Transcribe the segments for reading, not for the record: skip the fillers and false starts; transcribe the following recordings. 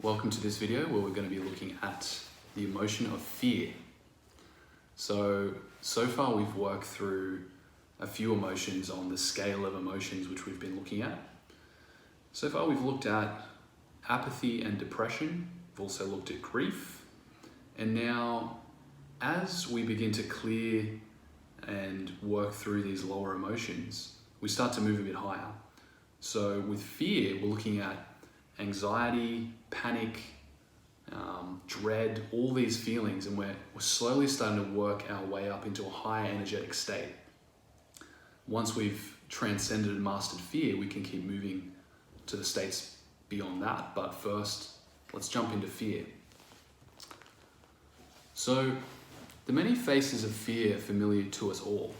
Welcome to this video where we're going to be looking at the emotion of fear. So far we've worked through a few emotions on the scale of emotions which we've been looking at. So far we've looked at apathy and depression. We've also looked at grief. And now as we begin to clear and work through these lower emotions, we start to move a bit higher. So with fear, we're looking at anxiety, panic, dread, all these feelings, and we're slowly starting to work our way up into a higher energetic state. Once we've transcended and mastered fear, we can keep moving to the states beyond that. But first, let's jump into fear. So, the many faces of fear are familiar to us all.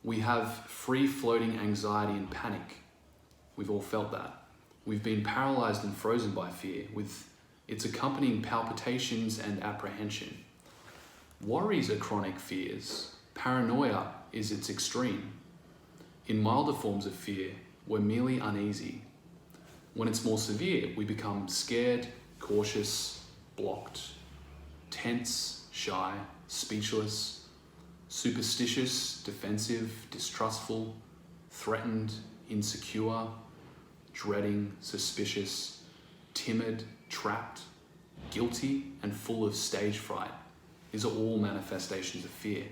We have free-floating anxiety and panic. We've all felt that. We've been paralyzed and frozen by fear, with its accompanying palpitations and apprehension. Worries are chronic fears. Paranoia is its extreme. In milder forms of fear, we're merely uneasy. When it's more severe, we become scared, cautious, blocked, tense, shy, speechless, superstitious, defensive, distrustful, threatened, insecure, dreading, suspicious, timid, trapped, guilty, and full of stage fright. These are all manifestations of fear.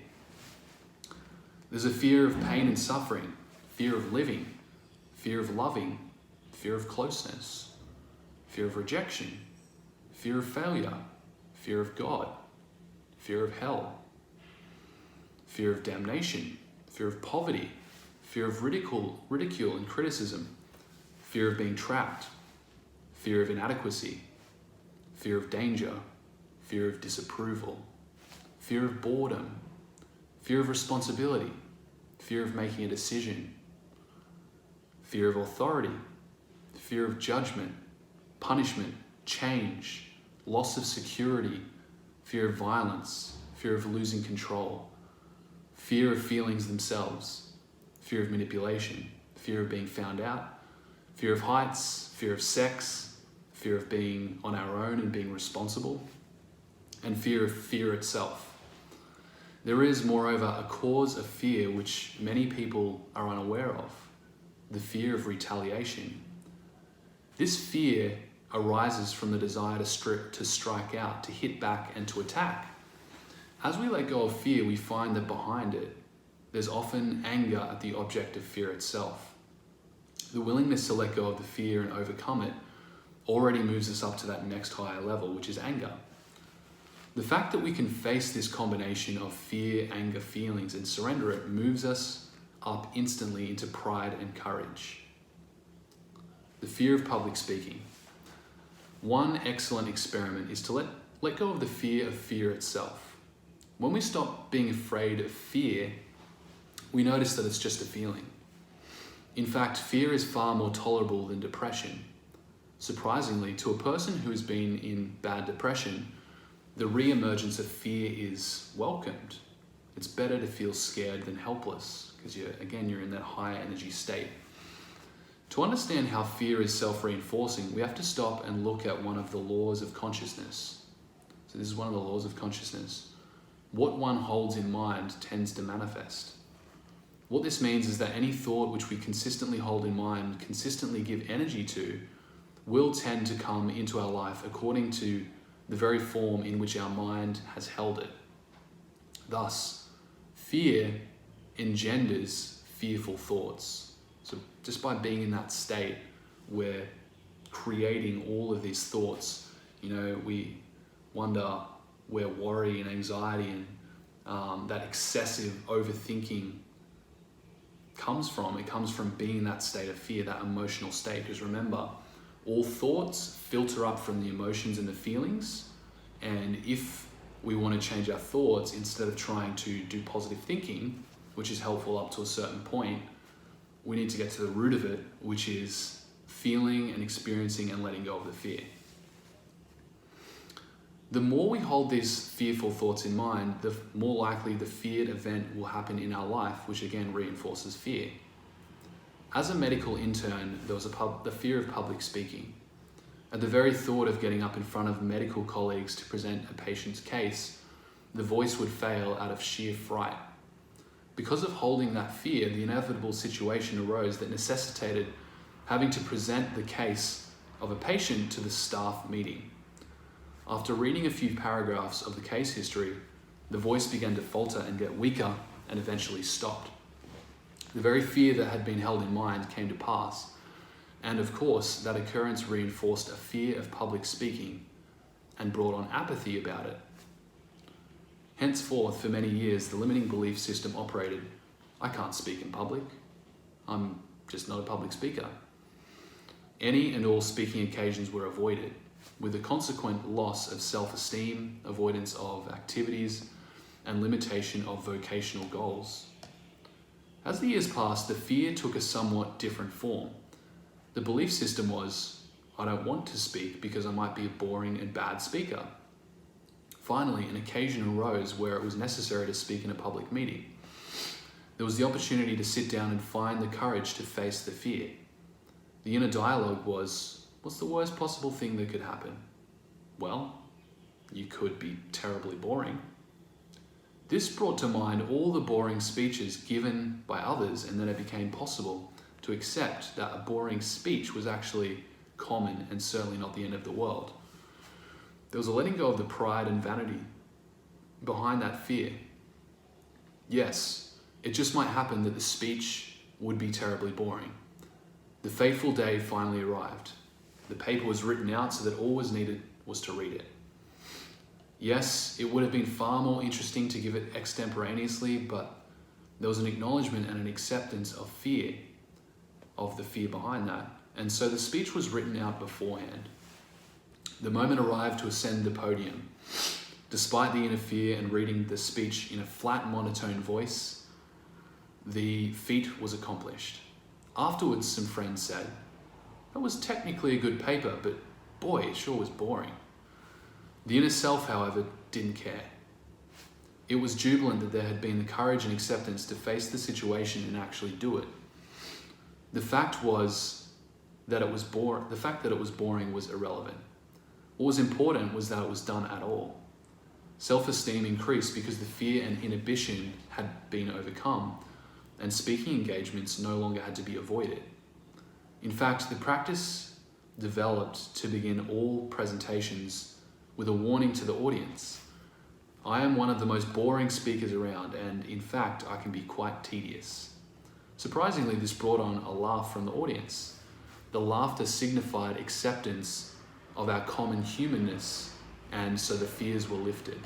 There's a fear of pain and suffering, fear of living, fear of loving, fear of closeness, fear of rejection, fear of failure, fear of God, fear of hell, fear of damnation, fear of poverty, fear of ridicule and criticism, fear of being trapped, fear of inadequacy, fear of danger, fear of disapproval, fear of boredom, fear of responsibility, fear of making a decision, fear of authority, fear of judgment, punishment, change, loss of security, fear of violence, fear of losing control, fear of feelings themselves, fear of manipulation, fear of being found out, fear of heights, fear of sex, fear of being on our own and being responsible, and fear of fear itself. There is, moreover, a cause of fear which many people are unaware of, the fear of retaliation. This fear arises from the desire to strike out, to hit back, and to attack. As we let go of fear, we find that behind it, there's often anger at the object of fear itself. The willingness to let go of the fear and overcome it already moves us up to that next higher level, which is anger. The fact that we can face this combination of fear, anger, feelings, and surrender it moves us up instantly into pride and courage. The fear of public speaking. One excellent experiment is to let go of the fear of fear itself. When we stop being afraid of fear, we notice that it's just a feeling. In fact, fear is far more tolerable than depression. Surprisingly, to a person who has been in bad depression, the re-emergence of fear is welcomed. It's better to feel scared than helpless, because you're in that higher energy state. To understand how fear is self-reinforcing, we have to stop and look at one of the laws of consciousness. So this is one of the laws of consciousness. What one holds in mind tends to manifest. What this means is that any thought which we consistently hold in mind, consistently give energy to, will tend to come into our life according to the very form in which our mind has held it. Thus, fear engenders fearful thoughts. So just by being in that state, we're creating all of these thoughts. We wonder where worry and anxiety and that excessive overthinking comes from. It comes from being in that state of fear, that emotional state. Because remember, all thoughts filter up from the emotions and the feelings. And if we want to change our thoughts, instead of trying to do positive thinking, which is helpful up to a certain point, we need to get to the root of it, which is feeling and experiencing and letting go of the fear. The more we hold these fearful thoughts in mind, the more likely the feared event will happen in our life, which again reinforces fear. As a medical intern, there was the fear of public speaking. At the very thought of getting up in front of medical colleagues to present a patient's case, the voice would fail out of sheer fright. Because of holding that fear, the inevitable situation arose that necessitated having to present the case of a patient to the staff meeting. After reading a few paragraphs of the case history, the voice began to falter and get weaker and eventually stopped. The very fear that had been held in mind came to pass, and of course, that occurrence reinforced a fear of public speaking and brought on apathy about it. Henceforth, for many years, the limiting belief system operated: I can't speak in public. I'm just not a public speaker. Any and all speaking occasions were avoided, with the consequent loss of self-esteem, avoidance of activities, and limitation of vocational goals. As the years passed, the fear took a somewhat different form. The belief system was, I don't want to speak because I might be a boring and bad speaker. Finally, an occasion arose where it was necessary to speak in a public meeting. There was the opportunity to sit down and find the courage to face the fear. The inner dialogue was, what's the worst possible thing that could happen? Well, you could be terribly boring. This brought to mind all the boring speeches given by others, and then it became possible to accept that a boring speech was actually common and certainly not the end of the world. There was a letting go of the pride and vanity behind that fear. Yes, it just might happen that the speech would be terribly boring. The fateful day finally arrived. The paper was written out so that all was needed was to read it. Yes, it would have been far more interesting to give it extemporaneously, but there was an acknowledgement and an acceptance of fear, of the fear behind that. And so the speech was written out beforehand. The moment arrived to ascend the podium. Despite the inner fear and reading the speech in a flat, monotone voice, the feat was accomplished. Afterwards, some friends said, that was technically a good paper, but boy, it sure was boring. The inner self, however, didn't care. It was jubilant that there had been the courage and acceptance to face the situation and actually do it. The fact that it was boring was irrelevant. What was important was that it was done at all. Self-esteem increased because the fear and inhibition had been overcome, and speaking engagements no longer had to be avoided. In fact, the practice developed to begin all presentations with a warning to the audience. I am one of the most boring speakers around, and in fact, I can be quite tedious. Surprisingly, this brought on a laugh from the audience. The laughter signified acceptance of our common humanness, and so the fears were lifted.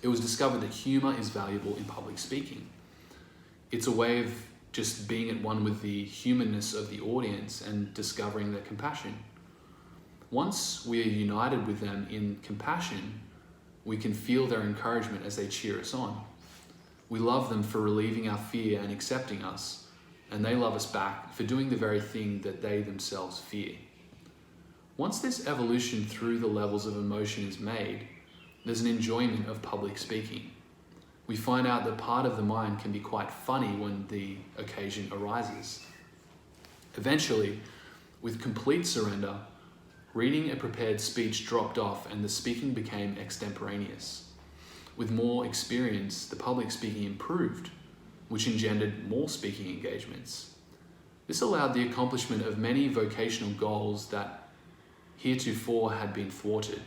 It was discovered that humor is valuable in public speaking. It's a way of just being at one with the humanness of the audience and discovering their compassion. Once we are united with them in compassion, we can feel their encouragement as they cheer us on. We love them for relieving our fear and accepting us, and they love us back for doing the very thing that they themselves fear. Once this evolution through the levels of emotion is made, there's an enjoyment of public speaking. We find out that part of the mind can be quite funny when the occasion arises. Eventually, with complete surrender, reading a prepared speech dropped off and the speaking became extemporaneous. With more experience, the public speaking improved, which engendered more speaking engagements. This allowed the accomplishment of many vocational goals that heretofore had been thwarted.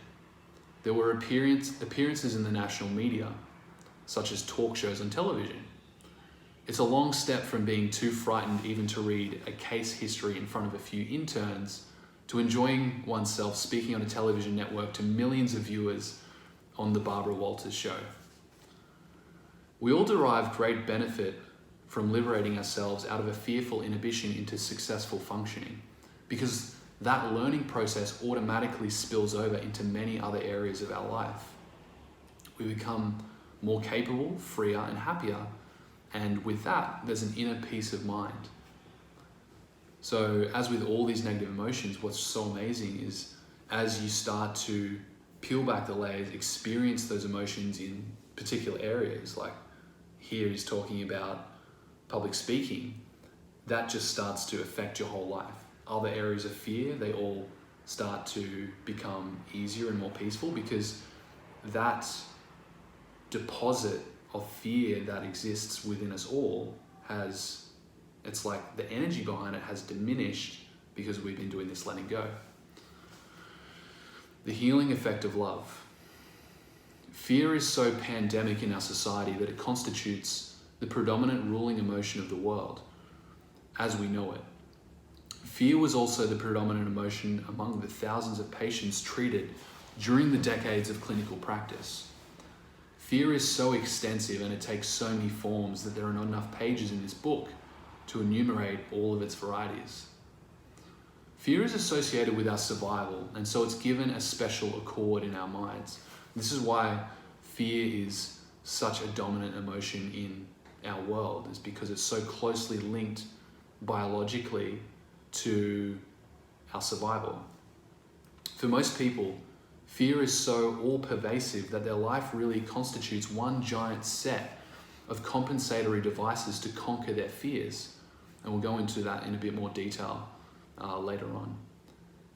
There were appearances in the national media, such as talk shows on television. It's a long step from being too frightened even to read a case history in front of a few interns to enjoying oneself speaking on a television network to millions of viewers on the Barbara Walters show. We all derive great benefit from liberating ourselves out of a fearful inhibition into successful functioning, because that learning process automatically spills over into many other areas of our life. We become more capable, freer, and happier, and with that, there's an inner peace of mind. So, as with all these negative emotions, what's so amazing is as you start to peel back the layers, experience those emotions in particular areas, like here he's talking about public speaking, that just starts to affect your whole life. Other areas of fear, they all start to become easier and more peaceful, because that deposit of fear that exists within us all it's like the energy behind it has diminished because we've been doing this letting go. The healing effect of love. Fear is so pandemic in our society that it constitutes the predominant ruling emotion of the world as we know it. Fear was also the predominant emotion among the thousands of patients treated during the decades of clinical practice. Fear is so extensive and it takes so many forms that there are not enough pages in this book to enumerate all of its varieties. Fear is associated with our survival, and so it's given a special accord in our minds. This is why fear is such a dominant emotion in our world, is because it's so closely linked biologically to our survival. For most people, fear is so all-pervasive that their life really constitutes one giant set of compensatory devices to conquer their fears. And we'll go into that in a bit more detail later on.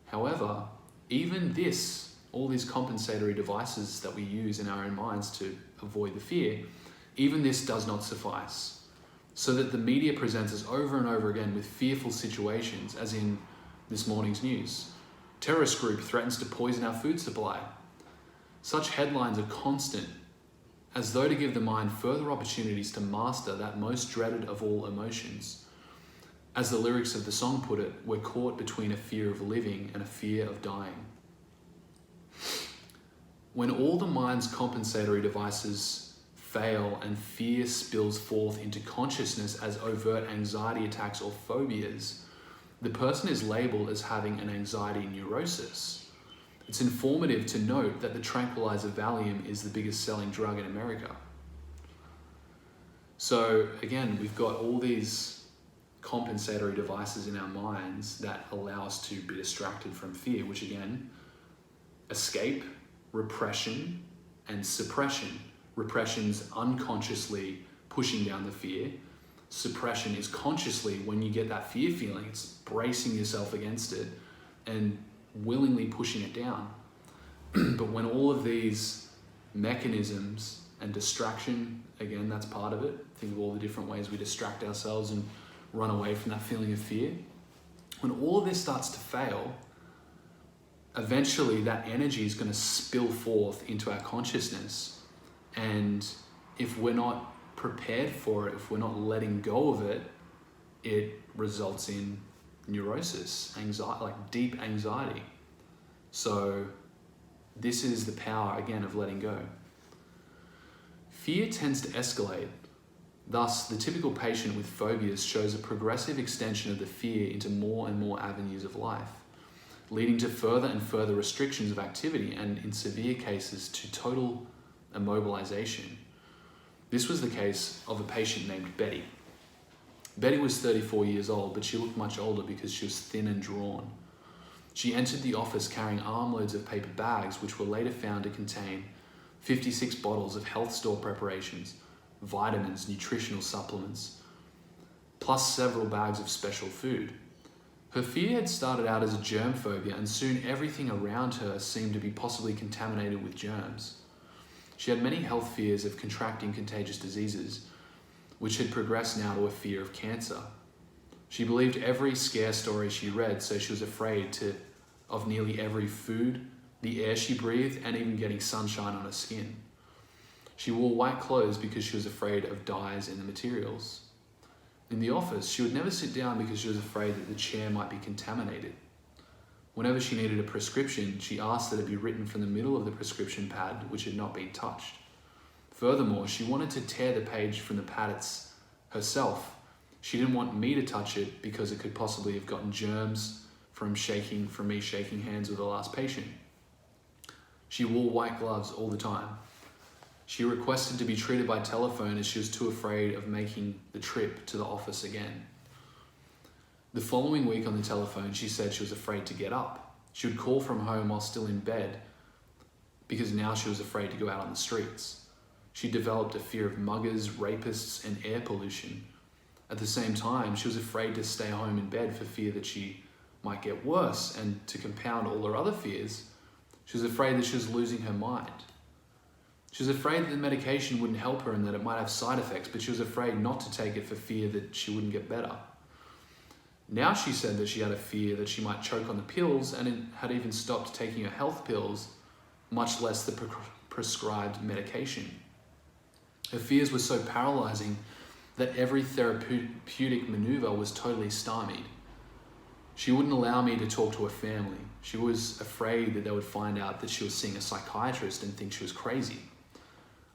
However, even all these compensatory devices that we use in our own minds to avoid the fear, even this does not suffice. So that the media presents us over and over again with fearful situations, as in this morning's news. Terrorist group threatens to poison our food supply. Such headlines are constant, as though to give the mind further opportunities to master that most dreaded of all emotions. As the lyrics of the song put it, we're caught between a fear of living and a fear of dying. When all the mind's compensatory devices fail and fear spills forth into consciousness as overt anxiety attacks or phobias, the person is labeled as having an anxiety neurosis. It's informative to note that the tranquilizer Valium is the biggest selling drug in America. So again, we've got all these compensatory devices in our minds that allow us to be distracted from fear, which again, escape, repression, and suppression. Repression's unconsciously pushing down the fear. Suppression is consciously, when you get that fear feeling, it's bracing yourself against it and willingly pushing it down. But when all of these mechanisms and distraction, again, that's part of it. Think of all the different ways we distract ourselves and run away from that feeling of fear. When all of this starts to fail, eventually that energy is going to spill forth into our consciousness. And if we're not prepared for it, if we're not letting go of it, it results in neurosis, anxiety, like deep anxiety. So this is the power, again, of letting go. Fear tends to escalate. Thus, the typical patient with phobias shows a progressive extension of the fear into more and more avenues of life, leading to further and further restrictions of activity and, in severe cases, to total immobilization. This was the case of a patient named Betty. Betty was 34 years old, but she looked much older because she was thin and drawn. She entered the office carrying armloads of paper bags, which were later found to contain 56 bottles of health store preparations, vitamins, nutritional supplements, plus several bags of special food. Her fear had started out as a germ phobia, and soon everything around her seemed to be possibly contaminated with germs. She had many health fears of contracting contagious diseases, which had progressed now to a fear of cancer. She believed every scare story she read, so she was afraid of nearly every food, the air she breathed, and even getting sunshine on her skin. She wore white clothes because she was afraid of dyes in the materials. In the office, she would never sit down because she was afraid that the chair might be contaminated. Whenever she needed a prescription, she asked that it be written from the middle of the prescription pad, which had not been touched. Furthermore, she wanted to tear the page from the pad herself. She didn't want me to touch it because it could possibly have gotten germs from me shaking hands with the last patient. She wore white gloves all the time. She requested to be treated by telephone as she was too afraid of making the trip to the office again. The following week on the telephone, she said she was afraid to get up. She would call from home while still in bed because now she was afraid to go out on the streets. She developed a fear of muggers, rapists, and air pollution. At the same time, she was afraid to stay home in bed for fear that she might get worse, and to compound all her other fears, she was afraid that she was losing her mind. She was afraid that the medication wouldn't help her and that it might have side effects, but she was afraid not to take it for fear that she wouldn't get better. Now she said that she had a fear that she might choke on the pills and had even stopped taking her health pills, much less the prescribed medication. Her fears were so paralyzing that every therapeutic maneuver was totally stymied. She wouldn't allow me to talk to her family. She was afraid that they would find out that she was seeing a psychiatrist and think she was crazy.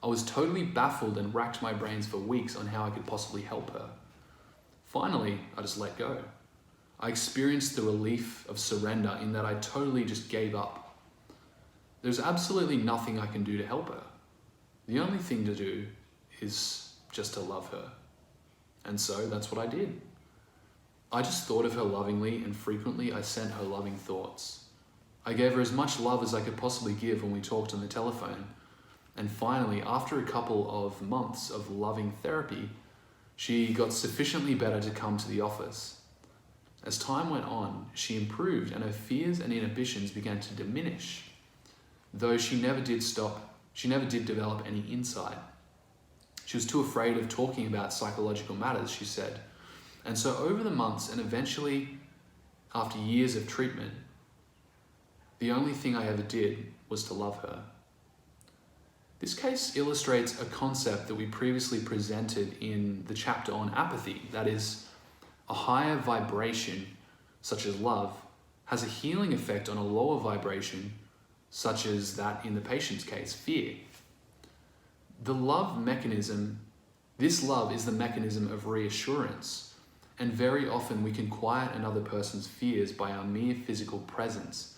I was totally baffled and racked my brains for weeks on how I could possibly help her. Finally, I just let go. I experienced the relief of surrender in that I totally just gave up. There's absolutely nothing I can do to help her. The only thing to do is just to love her. And so that's what I did. I just thought of her lovingly, and frequently I sent her loving thoughts. I gave her as much love as I could possibly give when we talked on the telephone. And finally, after a couple of months of loving therapy, she got sufficiently better to come to the office. As time went on, she improved and her fears and inhibitions began to diminish, though she never did develop any insight. She was too afraid of talking about psychological matters, she said. And so over the months and eventually after years of treatment, the only thing I ever did was to love her. This case illustrates a concept that we previously presented in the chapter on apathy. That is, a higher vibration, such as love, has a healing effect on a lower vibration, such as that in the patient's case, fear. This love is the mechanism of reassurance, and very often we can quiet another person's fears by our mere physical presence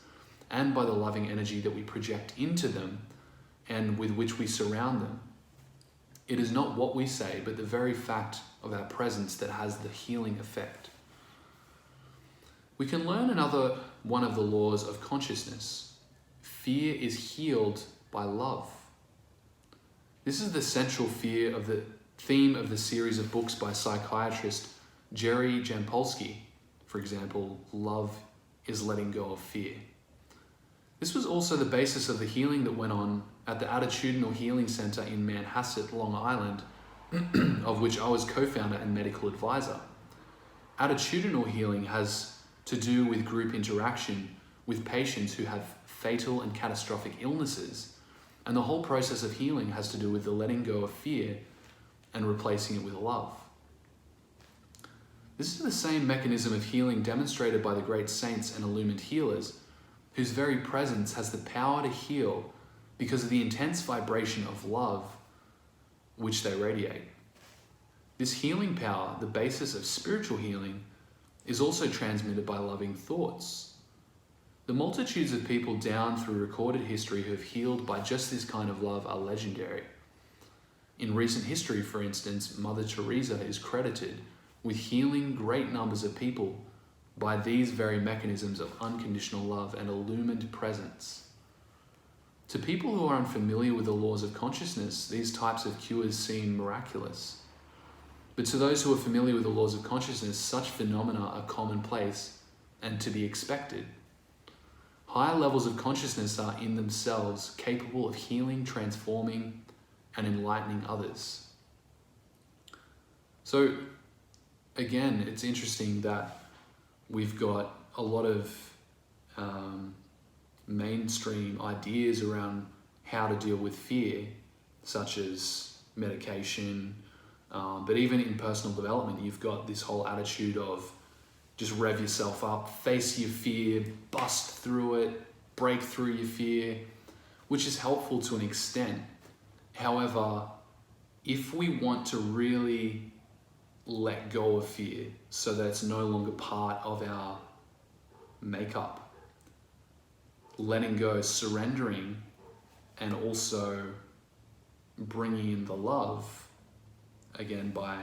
and by the loving energy that we project into them and with which we surround them. It is not what we say, but the very fact of our presence that has the healing effect. We can learn another one of the laws of consciousness. Fear is healed by love. This is the central theme of the series of books by psychiatrist Jerry Jampolsky. For example, Love is Letting Go of Fear. This was also the basis of the healing that went on at the Attitudinal Healing Center in Manhasset, Long Island, of which I was co-founder and medical advisor. Attitudinal healing has to do with group interaction with patients who have fatal and catastrophic illnesses, and the whole process of healing has to do with the letting go of fear and replacing it with love. This is the same mechanism of healing demonstrated by the great saints and illumined healers, whose very presence has the power to heal because of the intense vibration of love which they radiate. This healing power, the basis of spiritual healing, is also transmitted by loving thoughts. The multitudes of people down through recorded history who have healed by just this kind of love are legendary. In recent history, for instance, Mother Teresa is credited with healing great numbers of people by these very mechanisms of unconditional love and illumined presence. To people who are unfamiliar with the laws of consciousness, these types of cures seem miraculous. But to those who are familiar with the laws of consciousness, such phenomena are commonplace and to be expected. Higher levels of consciousness are in themselves capable of healing, transforming, and enlightening others. So, again, it's interesting that we've got a lot of mainstream ideas around how to deal with fear, such as medication, but even in personal development, you've got this whole attitude of just rev yourself up, face your fear, bust through it, break through your fear, which is helpful to an extent. However, if we want to really let go of fear so that it's no longer part of our makeup, letting go, surrendering, and also bringing in the love, again, by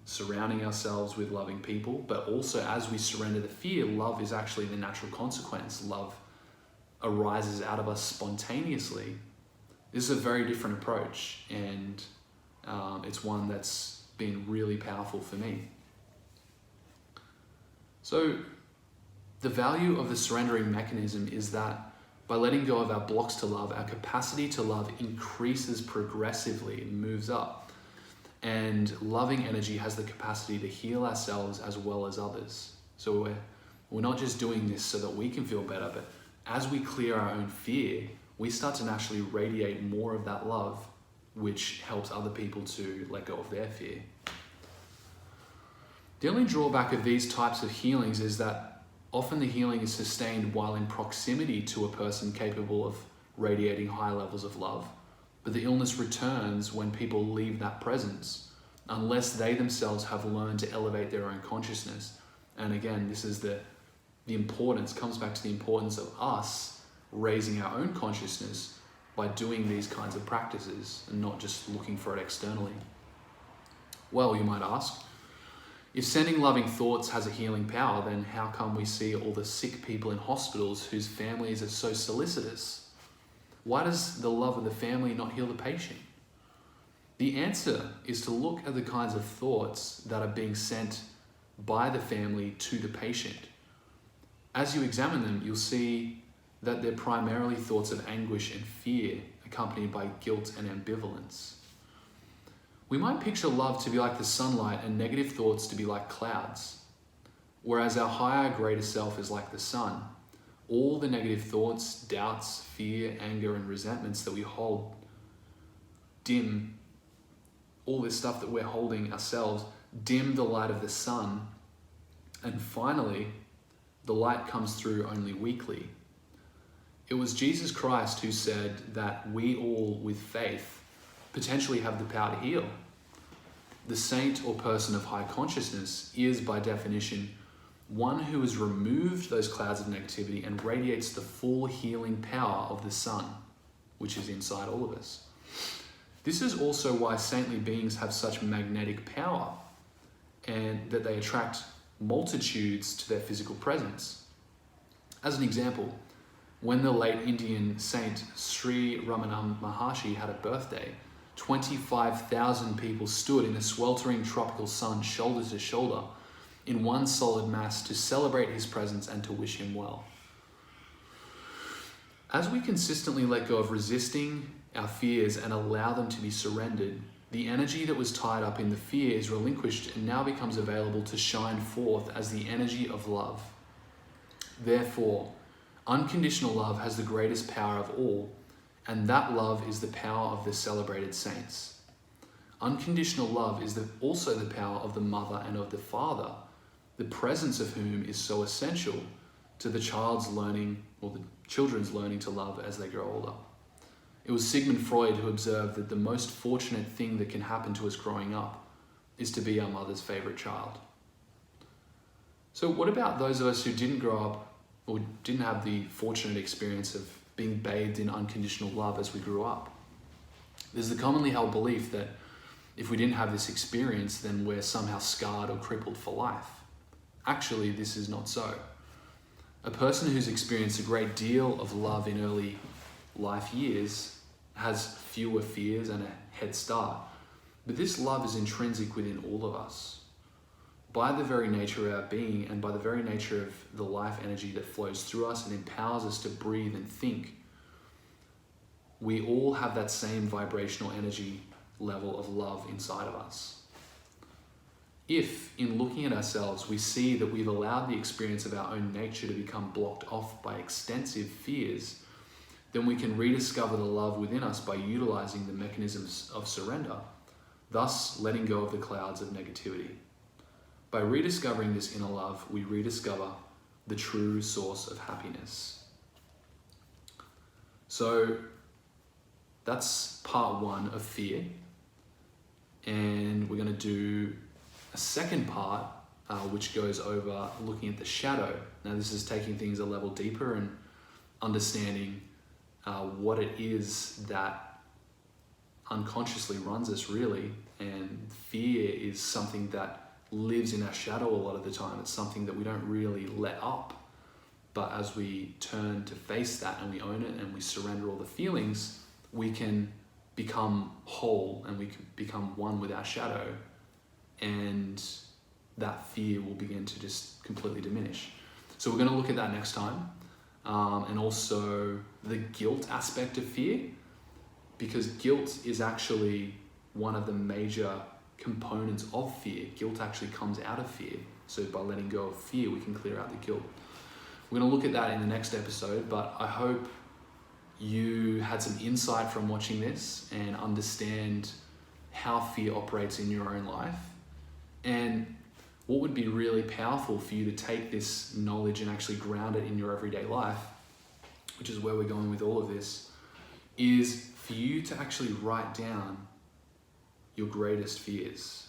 surrounding ourselves with loving people, but also as we surrender the fear, love is actually the natural consequence. Love arises out of us spontaneously. This is a very different approach, and it's one that's been really powerful for me. So The value of the surrendering mechanism is that by letting go of our blocks to love, our capacity to love increases progressively, it moves up. And loving energy has the capacity to heal ourselves as well as others. So we're not just doing this so that we can feel better, but as we clear our own fear, we start to naturally radiate more of that love, which helps other people to let go of their fear. The only drawback of these types of healings is that often the healing is sustained while in proximity to a person capable of radiating high levels of love. But the illness returns when people leave that presence, unless they themselves have learned to elevate their own consciousness. And again, this is the importance, comes back to the importance of us raising our own consciousness by doing these kinds of practices and not just looking for it externally. Well, you might ask, if sending loving thoughts has a healing power, then how come we see all the sick people in hospitals whose families are so solicitous? Why does the love of the family not heal the patient? The answer is to look at the kinds of thoughts that are being sent by the family to the patient. As you examine them, you'll see that they're primarily thoughts of anguish and fear, accompanied by guilt and ambivalence. We might picture love to be like the sunlight and negative thoughts to be like clouds, whereas our higher, greater self is like the sun. All the negative thoughts, doubts, fear, anger, and resentments that we hold dim, all this stuff that we're holding ourselves, dim the light of the sun, and finally, the light comes through only weakly. It was Jesus Christ who said that we all, with faith, potentially have the power to heal. The saint or person of high consciousness is, by definition, one who has removed those clouds of negativity and radiates the full healing power of the sun, which is inside all of us. This is also why saintly beings have such magnetic power and that they attract multitudes to their physical presence. As an example, when the late Indian saint Sri Ramana Maharshi had a birthday, 25,000 people stood in the sweltering tropical sun shoulder to shoulder in one solid mass to celebrate his presence and to wish him well. As we consistently let go of resisting our fears and allow them to be surrendered, the energy that was tied up in the fear is relinquished and now becomes available to shine forth as the energy of love. Therefore, unconditional love has the greatest power of all, and that love is the power of the celebrated saints. Unconditional love is also the power of the mother and of the father, the presence of whom is so essential to the children's learning to love as they grow older. It was Sigmund Freud who observed that the most fortunate thing that can happen to us growing up is to be our mother's favorite child. So what about those of us who didn't grow up or didn't have the fortunate experience of being bathed in unconditional love as we grew up? There's the commonly held belief that if we didn't have this experience, then we're somehow scarred or crippled for life. Actually, this is not so. A person who's experienced a great deal of love in early life years has fewer fears and a head start. But this love is intrinsic within all of us. By the very nature of our being and by the very nature of the life energy that flows through us and empowers us to breathe and think, we all have that same vibrational energy level of love inside of us. If, in looking at ourselves, we see that we've allowed the experience of our own nature to become blocked off by extensive fears, then we can rediscover the love within us by utilizing the mechanisms of surrender, thus letting go of the clouds of negativity. By rediscovering this inner love, we rediscover the true source of happiness. So that's part one of fear. And we're going to do a second part, which goes over looking at the shadow. Now, this is taking things a level deeper and understanding what it is that unconsciously runs us, really. And fear is something that lives in our shadow a lot of the time. It's something that we don't really let up. But as we turn to face that and we own it and we surrender all the feelings, we can become whole and we can become one with our shadow, and that fear will begin to just completely diminish. So we're going to look at that next time. And also the guilt aspect of fear, because guilt is actually one of the major components of fear. Guilt actually comes out of fear. So by letting go of fear, we can clear out the guilt. We're going to look at that in the next episode, but I hope you had some insight from watching this and understand how fear operates in your own life. And what would be really powerful for you to take this knowledge and actually ground it in your everyday life, which is where we're going with all of this, is for you to actually write down your greatest fears.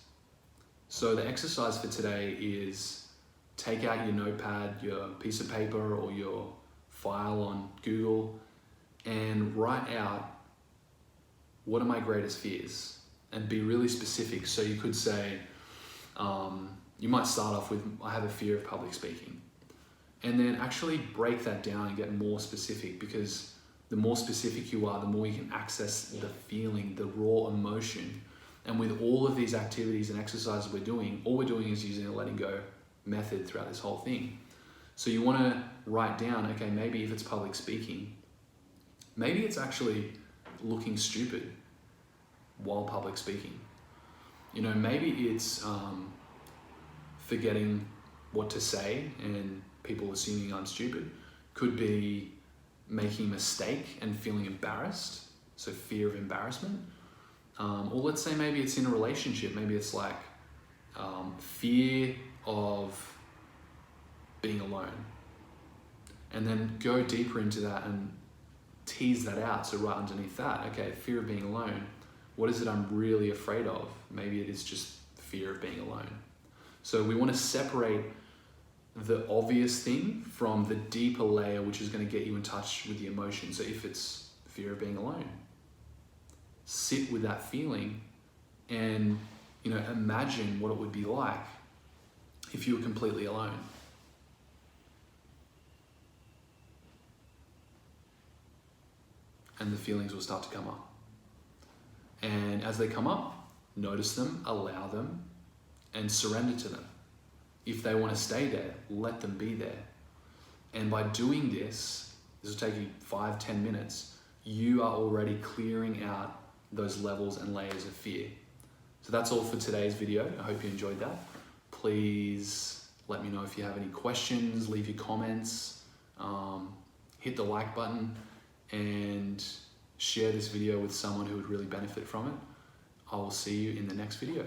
So the exercise for today is take out your notepad, your piece of paper, or your file on Google, and write out, what are my greatest fears? And be really specific. So you could say, you might start off with, I have a fear of public speaking. And then actually break that down and get more specific, because the more specific you are, the more you can access the feeling, the raw emotion. And with all of these activities and exercises we're doing, all we're doing is using a letting go method throughout this whole thing. So you want to write down, okay, maybe if it's public speaking, maybe it's actually looking stupid while public speaking. You know, maybe it's forgetting what to say and people assuming I'm stupid. Could be making a mistake and feeling embarrassed, so fear of embarrassment. Or let's say maybe it's in a relationship. Maybe it's like fear of being alone. And then go deeper into that and tease that out. So right underneath that, okay, fear of being alone. What is it I'm really afraid of? Maybe it is just fear of being alone. So we want to separate the obvious thing from the deeper layer, which is going to get you in touch with the emotion. So if it's fear of being alone, sit with that feeling and, you know, imagine what it would be like if you were completely alone. And the feelings will start to come up. And as they come up, notice them, allow them, and surrender to them. If they want to stay there, let them be there. And by doing this will take you 5-10 minutes, you are already clearing out those levels and layers of fear. So that's all for today's video. I hope you enjoyed that. Please let me know if you have any questions, leave your comments, hit the like button, and share this video with someone who would really benefit from it. I will see you in the next video.